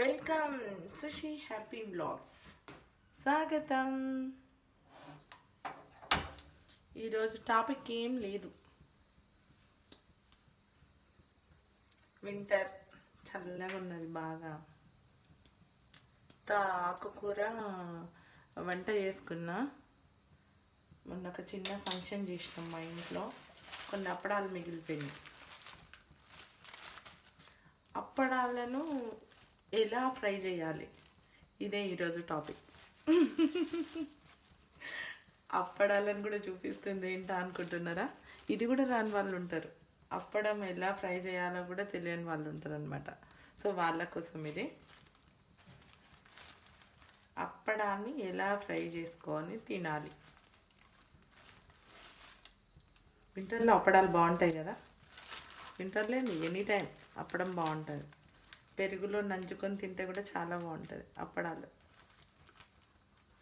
Welcome Sushee happy blogs స్వాగతం. ఈరోజు topic ఏం లేదు. వింటర్ చల్లగా ఉన్నది బాగా. ఆకుకూర వంట చేసుకున్నా. మొన్న ఒక చిన్న ఫంక్షన్ చేసినాం మా ఇంట్లో. కొన్ని అప్పడాలు మిగిలిపోయినాయి. అప్పడాలను ఎలా ఫ్రై చేయాలి, ఇదే ఈరోజు టాపిక్. అప్పడాలను కూడా చూపిస్తుంది ఏంటా అనుకుంటున్నారా? ఇది కూడా రాని వాళ్ళు ఉంటారు. అప్పడం ఎలా ఫ్రై చేయాలో కూడా తెలియని వాళ్ళు ఉంటారు అనమాట. సో వాళ్ళ కోసం ఇది. అప్పడాన్ని ఎలా ఫ్రై చేసుకొని తినాలి. వింటర్లో అప్పడాలు బాగుంటాయి కదా. వింటర్లో ఎనీ టైం అప్పడం బాగుంటుంది. పెరుగులో నంచుకొని తింటే కూడా చాలా బాగుంటుంది అప్పడాలు.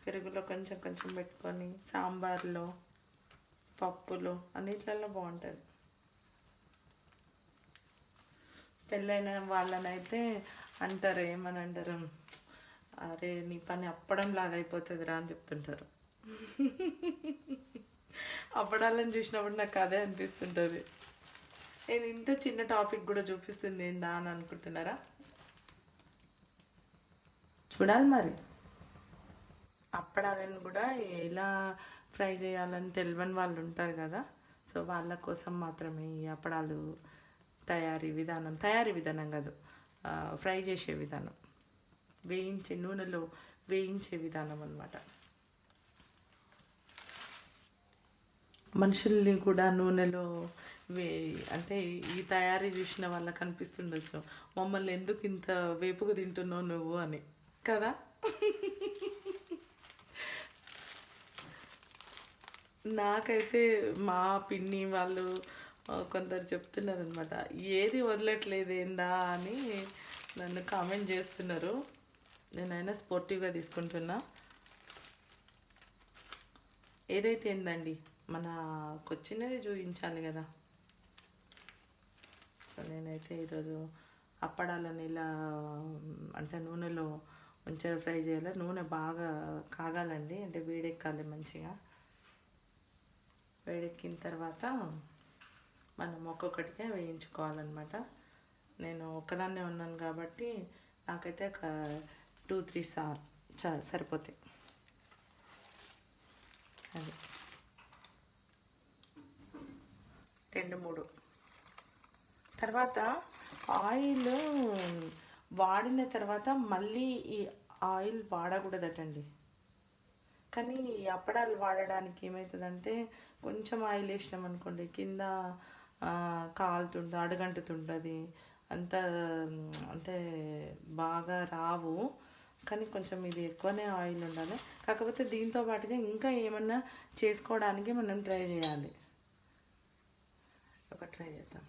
పెరుగులో కొంచెం కొంచెం పెట్టుకొని సాంబార్లో, పప్పులో అన్నిట్లలో బాగుంటుంది. పెళ్ళైన వాళ్ళనైతే అంటారు, ఏమని అంటారు, అరే నీ పని అప్పడం లాగా అయిపోతుంది రా అని చెప్తుంటారు. అప్పడాలను చూసినప్పుడు నాకు అదే అనిపిస్తుంటుంది. నేను ఇంత చిన్న టాపిక్ కూడా చూపిస్తుంది ఏందా అని అనుకుంటున్నారా? చూడాలి మరి. అప్పడాలను కూడా ఎలా ఫ్రై చేయాలని తెలియని వాళ్ళు ఉంటారు కదా. సో వాళ్ళ కోసం మాత్రమే ఈ అప్పడాలు తయారీ విధానం కాదు, ఫ్రై చేసే విధానం, నూనెలో వేయించే విధానం అన్నమాట. మనుషుల్ని కూడా నూనెలో అంటే ఈ తయారీ చూసిన వాళ్ళకి అనిపిస్తుండొచ్చు, మమ్మల్ని ఎందుకు ఇంత వేపుకు తింటున్నావు నువ్వు అని కదా. నాకైతే మా పిన్ని వాళ్ళు కొందరు చెప్తున్నారు అనమాట, ఏది వదలట్లేదు ఏందా అని నన్ను కామెంట్ చేస్తున్నారు. నేనైనా స్పోర్టివ్గా తీసుకుంటున్నా. ఏదైతే ఏందండి, మనకు వచ్చినది చూపించాలి కదా. సో నేనైతే ఈరోజు అప్పడాలను ఇలా అంటే నూనెలో మంచిగా ఫ్రై చేయాలి. నూనె బాగా కాగాలండి, అంటే వేడెక్కాలి మంచిగా. వేడెక్కిన తర్వాత మనం ఒక్కొక్కటిగా వేయించుకోవాలన్నమాట. నేను ఒక్కదాన్నే ఉన్నాను కాబట్టి నాకైతే ఒక 2-3 సరిపోతాయి. అది 2-3 తర్వాత ఆయిల్ వాడిన తర్వాత మళ్ళీ ఈ ఆయిల్ వాడకూడదటండి. కానీ ఈ అప్పడాలు వాడడానికి ఏమవుతుందంటే, కొంచెం ఆయిల్ వేసినాం అనుకోండి కింద కాలుతుంటుంది, అడుగంటుతుంటుంది, అంత అంటే బాగా రావు. కానీ కొంచెం ఇది ఎక్కువనే ఆయిల్ ఉండాలి. కాకపోతే దీంతో పాటుగా ఇంకా ఏమన్నా చేసుకోవడానికి మనం ట్రై చేయాలి. ట్రై చేద్దాం.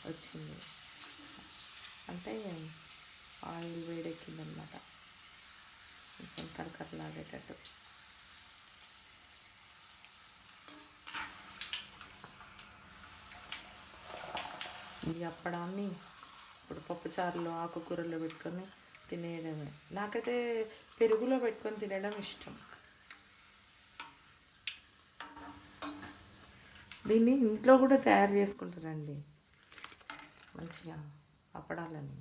వచ్చింది అంటే ఆయిల్ వేడెక్కిందనమాట, కొంచెం కరకరలాడేటట్టు. ఈ అప్పడాన్ని ఇప్పుడు పప్పుచారులో ఆకుకూరలో పెట్టుకొని తినేయడమే. నాకైతే పెరుగులో పెట్టుకొని తినడం ఇష్టం. దీన్ని ఇంట్లో కూడా తయారు చేసుకుంటారండి మంచిగా అప్పడాలని.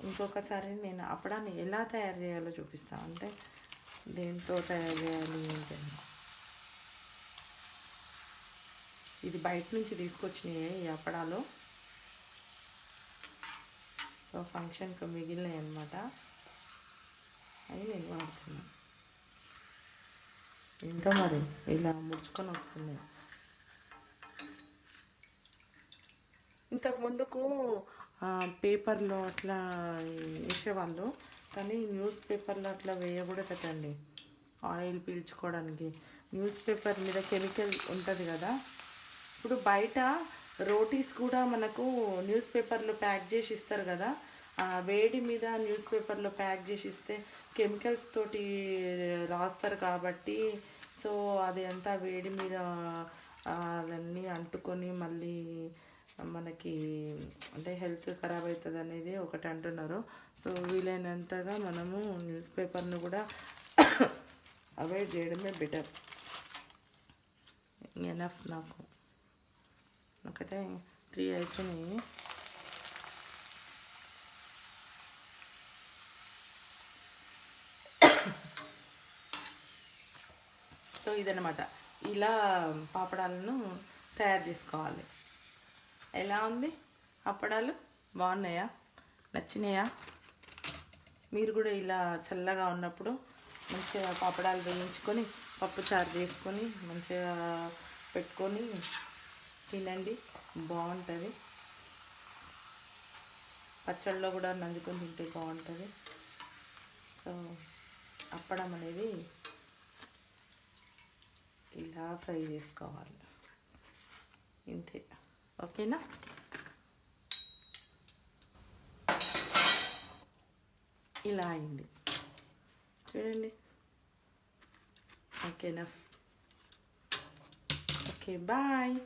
ఇంకొకసారి నేను అప్పడాన్ని ఎలా తయారు చేయాలో చూపిస్తాను, అంటే దేంతో తయారు చేయాలి ఏంటని. ఇది బయట నుంచి తీసుకొచ్చినాయి ఈ అప్పడాలు. సో ఫంక్షన్కి మిగిలినాయి అన్నమాట, అవి నేను వాడుతున్నాను. ఇంకా మరి ఇలా ముడుచుకొని వస్తున్నాయి. ఇంతకు ముందుకు పేపర్లో అట్లా వేసేవాళ్ళు, కానీ న్యూస్ పేపర్లో అట్లా వేయకూడదటండి ఆయిల్ పీల్చుకోవడానికి. న్యూస్ పేపర్ మీద కెమికల్ ఉంటుంది కదా. ఇప్పుడు బయట రోటీస్ కూడా మనకు న్యూస్ పేపర్లో ప్యాక్ చేసి ఇస్తారు కదా. వేడి మీద న్యూస్ పేపర్లో ప్యాక్ చేసి ఇస్తే కెమికల్స్ తోటి రాస్తారు కాబట్టి, సో అది అంతా వేడి మీద అవన్నీ అంటుకొని మళ్ళీ మనకి అంటే హెల్త్ ఖరాబ్ అవుతుంది అనేది ఒకటి అంటున్నారు. సో వీలైనంతగా మనము న్యూస్ పేపర్ను కూడా అవాయిడ్ చేయడమే బెటర్. ఎనఫ్ నాకైతే 3 అయిపోయినాయి. సో ఇదన్నమాట, ఇలా పాపడాలను తయారు చేసుకోవాలి. ఎలా ఉంది అప్పడాలు? బాగున్నాయా? నచ్చినాయా? మీరు కూడా ఇలా చల్లగా ఉన్నప్పుడు మంచిగా పాపడాలు వేయించుకొని పప్పుచారు చేసుకొని మంచిగా పెట్టుకొని తినండి, బాగుంటుంది. పచ్చళ్ళలో కూడా నంజుకొని తింటే బాగుంటుంది. సో అప్పడం అనేది ఇలా ఫ్రై చేసుకోవాలి, ఇంతే. ఓకేనా? ఇలా అయింది చూడండి. ఓకేనా? Okay, bye.